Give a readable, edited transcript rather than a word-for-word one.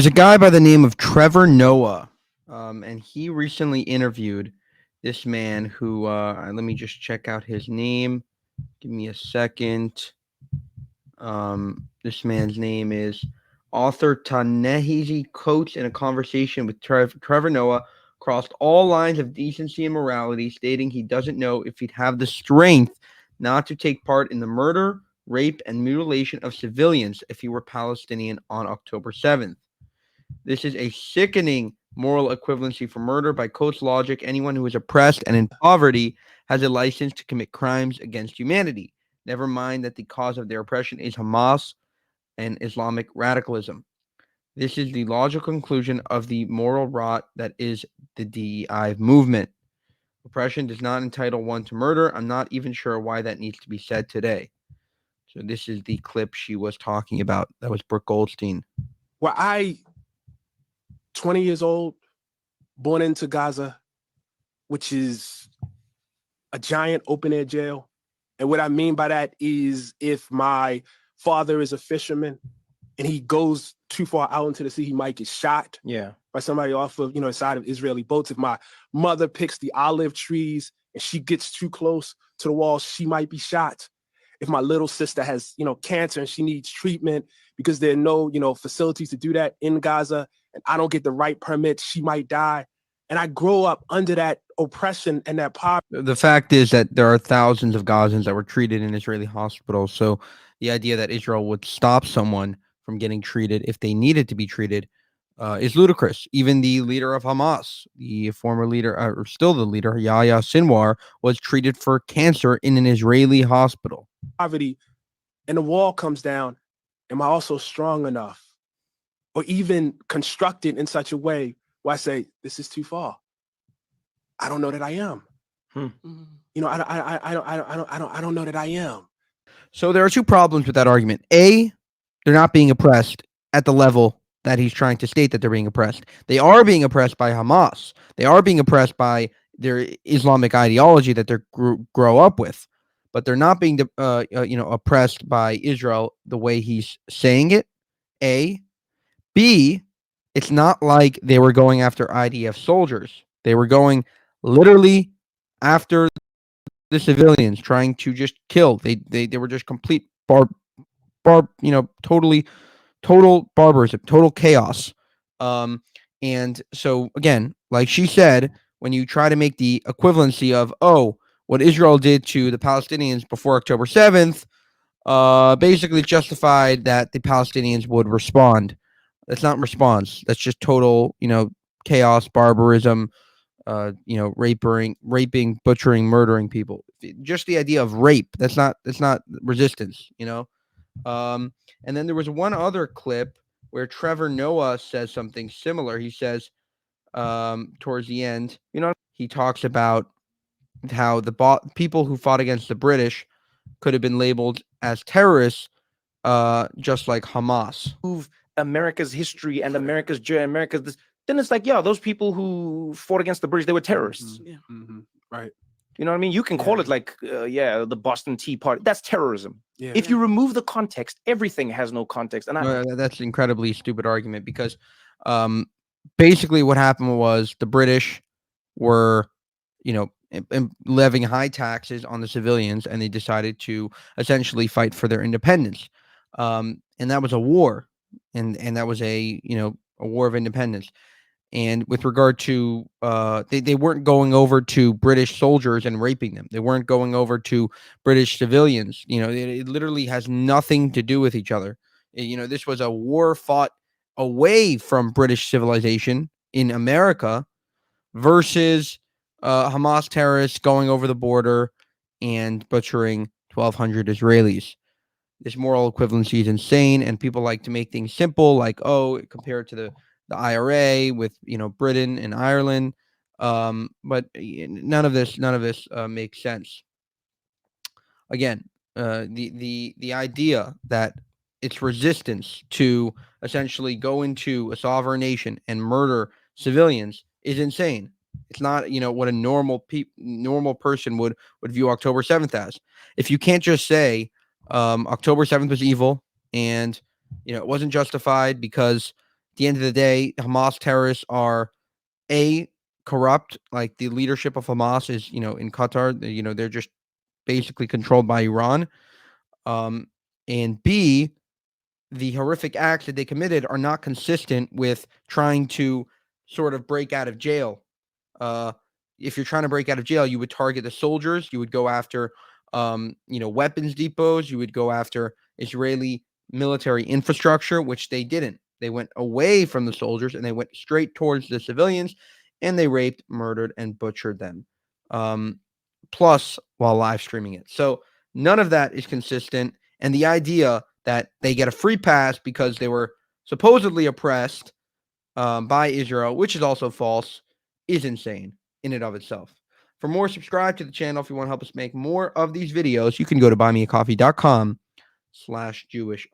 There's a guy by the name of Trevor Noah, and he recently interviewed this man who, let me just check out his name. Give me a second. This man's name is author Ta-Nehisi Coates. In a conversation with Trevor Noah, crossed all lines of decency and morality, stating he doesn't know if he'd have the strength not to take part in the murder, rape, and mutilation of civilians if he were Palestinian on October 7th. This is a sickening moral equivalency for murder. By Coates' logic, anyone who is oppressed and in poverty has a license to commit crimes against humanity. Never mind that the cause of their oppression is Hamas and Islamic radicalism. This is the logical conclusion of the moral rot that is the DEI movement. Oppression does not entitle one to murder. I'm not even sure why that needs to be said today. So this is the clip she was talking about. That was Brooke Goldstein. Well, 20 years old, born into Gaza, which is a giant open-air jail. And what I mean by that is if my father is a fisherman and he goes too far out into the sea, he might get shot by somebody off of, the side of Israeli boats. If my mother picks the olive trees and she gets too close to the wall, she might be shot. If my little sister has, cancer and she needs treatment because there are no, facilities to do that in Gaza, and I don't get the right permit, she might die. And I grow up under that oppression and that poverty. The fact is that there are thousands of Gazans that were treated in Israeli hospitals. So the idea that Israel would stop someone from getting treated if they needed to be treated is ludicrous. Even the leader of Hamas, the former leader, or still the leader, Yahya Sinwar, was treated for cancer in an Israeli hospital. Poverty, and the wall comes down. Am I also strong enough, or even constructed in such a way where I say this is too far? I don't know that I am. I don't know that I am. So there are two problems with that argument. A, they're not being oppressed at the level that he's trying to state that they're being oppressed. They are being oppressed by Hamas. They are being oppressed by their Islamic ideology that they grow up with, but they're not being, oppressed by Israel the way he's saying it. A, B, it's not like they were going after IDF soldiers. They were going literally after the civilians, trying to just kill. They were just complete total barbarism, total chaos. And so again, like she said, when you try to make the equivalency of, what Israel did to the Palestinians before October 7th, basically justified that the Palestinians would respond. That's not response. That's just total, chaos, barbarism, raping, butchering, murdering people. Just the idea of rape. That's not resistance, And then there was one other clip where Trevor Noah says something similar. He says, towards the end, he talks about how the people who fought against the British could have been labeled as terrorists, just like Hamas. America's history and America's journey, then it's like, those people who fought against the British, they were terrorists. Right. You know what I mean? You can call it like, the Boston Tea Party. That's terrorism. Yeah. If you remove the context, everything has no context. And that's an incredibly stupid argument because basically what happened was the British were, levying high taxes on the civilians, and they decided to essentially fight for their independence. And that was a war, and that was a war of independence. And with regard to, they weren't going over to British soldiers and raping them. They weren't going over to British civilians. It literally has nothing to do with each other. This was a war fought away from British civilization in America versus Hamas terrorists going over the border and butchering 1,200 Israelis. This moral equivalency is insane, and people like to make things simple, like, compare it to the IRA with Britain and Ireland, but none of this makes sense. Again, the idea that it's resistance to essentially go into a sovereign nation and murder civilians is insane. It's not what a normal person would view October 7th as. If you can't just say October 7th was evil and it wasn't justified because the end of the day, Hamas terrorists are corrupt. Like the leadership of Hamas is, in Qatar. They're just basically controlled by Iran. And B, the horrific acts that they committed are not consistent with trying to sort of break out of jail. If you're trying to break out of jail, you would target the soldiers. You would go after, weapons depots. You would go after Israeli military infrastructure, which they didn't. They went away from the soldiers and they went straight towards the civilians, and they raped, murdered, and butchered them. Plus, while live streaming it. So none of that is consistent. And the idea that they get a free pass because they were supposedly oppressed by Israel, which is also false, is insane in and of itself. For more, subscribe to the channel. If you want to help us make more of these videos, you can go to buymeacoffee.com/Jewish